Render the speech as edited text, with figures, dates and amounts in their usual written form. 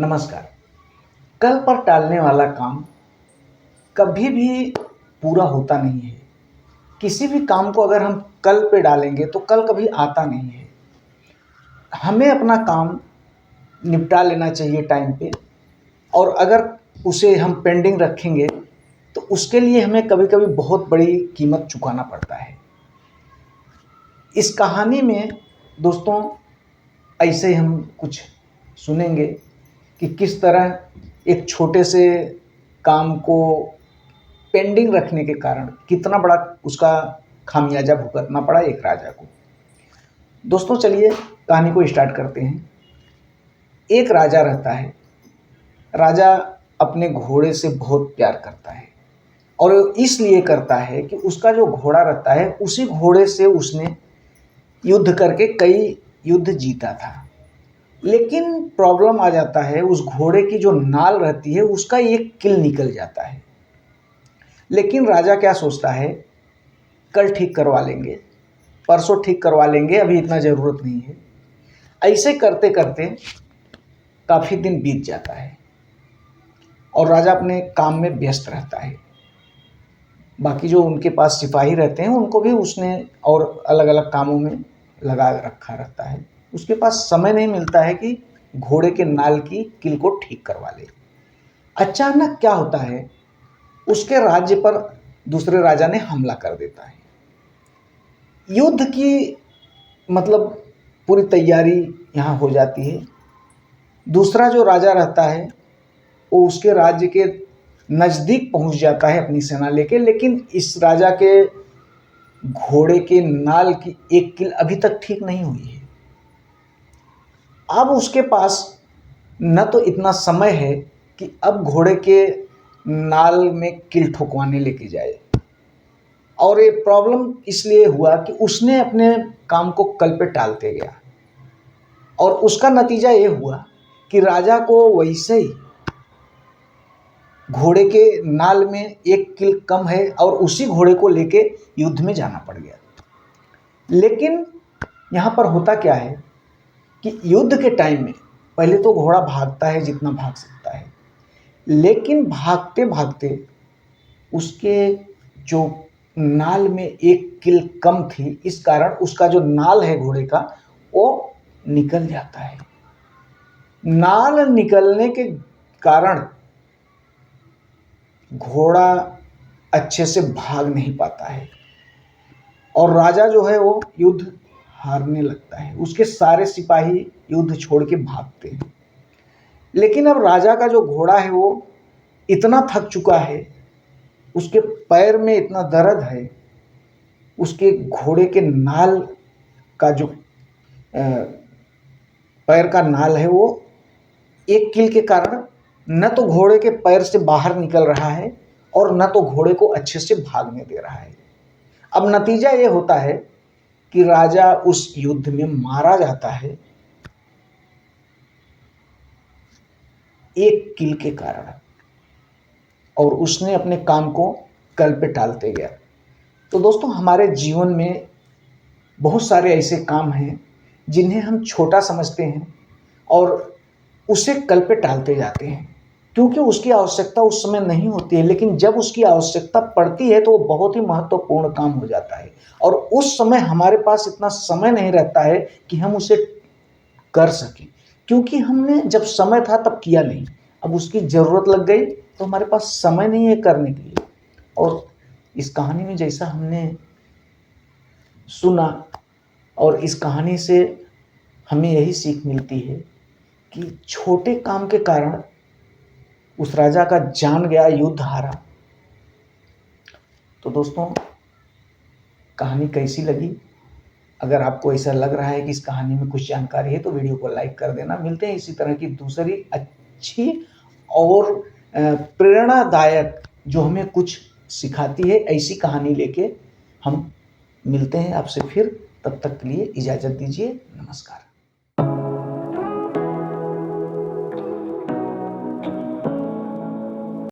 नमस्कार। कल पर टालने वाला काम कभी भी पूरा होता नहीं है। किसी भी काम को अगर हम कल पे डालेंगे तो कल कभी आता नहीं है। हमें अपना काम निपटा लेना चाहिए टाइम पे, और अगर उसे हम पेंडिंग रखेंगे तो उसके लिए हमें कभी कभी बहुत बड़ी कीमत चुकाना पड़ता है। इस कहानी में दोस्तों ऐसे हम कुछ सुनेंगे कि किस तरह एक छोटे से काम को पेंडिंग रखने के कारण कितना बड़ा उसका खामियाजा भुगतना पड़ा एक राजा को। दोस्तों चलिए कहानी को स्टार्ट करते हैं। एक राजा रहता है। राजा अपने घोड़े से बहुत प्यार करता है, और इसलिए करता है कि उसका जो घोड़ा रहता है उसी घोड़े से उसने युद्ध करके कई युद्ध जीता था। लेकिन प्रॉब्लम आ जाता है, उस घोड़े की जो नाल रहती है उसका एक किल निकल जाता है। लेकिन राजा क्या सोचता है, कल ठीक करवा लेंगे, परसों ठीक करवा लेंगे, अभी इतना ज़रूरत नहीं है। ऐसे करते करते काफ़ी दिन बीत जाता है और राजा अपने काम में व्यस्त रहता है। बाकी जो उनके पास सिपाही रहते हैं उनको भी उसने और अलग अलग कामों में लगा रखा रहता है। उसके पास समय नहीं मिलता है कि घोड़े के नाल की किल को ठीक करवा ले। अचानक क्या होता है, उसके राज्य पर दूसरे राजा ने हमला कर देता है। युद्ध की मतलब पूरी तैयारी यहाँ हो जाती है। दूसरा जो राजा रहता है वो उसके राज्य के नज़दीक पहुँच जाता है अपनी सेना लेके, लेकिन इस राजा के घोड़े के नाल की एक किल अभी तक ठीक नहीं हुई है। अब उसके पास न तो इतना समय है कि अब घोड़े के नाल में किल ठोकवाने लेके जाए, और ये प्रॉब्लम इसलिए हुआ कि उसने अपने काम को कल पे टालते गया, और उसका नतीजा ये हुआ कि राजा को वैसे ही घोड़े के नाल में एक किल कम है और उसी घोड़े को लेके युद्ध में जाना पड़ गया। लेकिन यहाँ पर होता क्या है कि युद्ध के टाइम में पहले तो घोड़ा भागता है जितना भाग सकता है, लेकिन भागते भागते उसके जो नाल में एक किल कम थी, इस कारण उसका जो नाल है घोड़े का वो निकल जाता है। नाल निकलने के कारण घोड़ा अच्छे से भाग नहीं पाता है और राजा जो है वो युद्ध हारने लगता है। उसके सारे सिपाही युद्ध छोड़ के भागते हैं। लेकिन अब राजा का जो घोड़ा है वो इतना थक चुका है, उसके पैर में इतना दर्द है, उसके घोड़े के नाल का जो पैर का नाल है वो एक किल के कारण न तो घोड़े के पैर से बाहर निकल रहा है और न तो घोड़े को अच्छे से भागने दे रहा है। अब नतीजा ये होता है कि राजा उस युद्ध में मारा जाता है एक किल के कारण, और उसने अपने काम को कल पे टालते गया। तो दोस्तों हमारे जीवन में बहुत सारे ऐसे काम हैं जिन्हें हम छोटा समझते हैं और उसे कल पे टालते जाते हैं, क्योंकि उसकी आवश्यकता उस समय नहीं होती है। लेकिन जब उसकी आवश्यकता पड़ती है तो वो बहुत ही महत्वपूर्ण काम हो जाता है, और उस समय हमारे पास इतना समय नहीं रहता है कि हम उसे कर सकें, क्योंकि हमने जब समय था तब किया नहीं। अब उसकी ज़रूरत लग गई तो हमारे पास समय नहीं है करने के लिए। और इस कहानी में जैसा हमने सुना, और इस कहानी से हमें यही सीख मिलती है कि छोटे काम के कारण उस राजा का जान गया, युद्ध हारा। तो दोस्तों कहानी कैसी लगी? अगर आपको ऐसा लग रहा है कि इस कहानी में कुछ जानकारी है तो वीडियो को लाइक कर देना। मिलते हैं इसी तरह की दूसरी अच्छी और प्रेरणादायक, जो हमें कुछ सिखाती है, ऐसी कहानी लेके हम मिलते हैं आपसे फिर। तब तक के लिए इजाज़त दीजिए। नमस्कार।